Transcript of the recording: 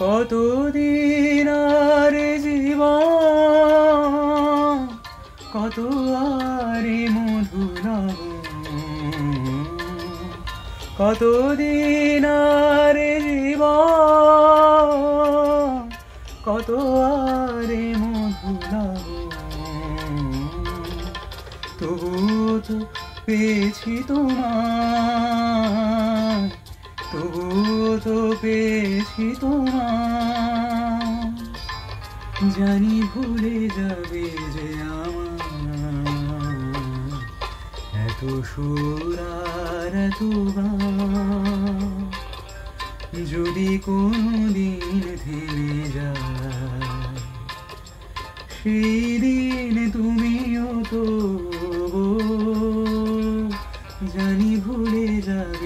কতদিন আর জীবন, কত আর মধু কতদিন আর জীবন, কত আর মধু তবু তো পেয়েছি তোমায়, তবু তো পেয়েছি তোমায়। জানি ভুলে যাবে যে আমার এত সুর আর এত গান, যদি কোনদিন থেমে যায় সেই দিন তুমিও তো জানি ভুলে যাবে।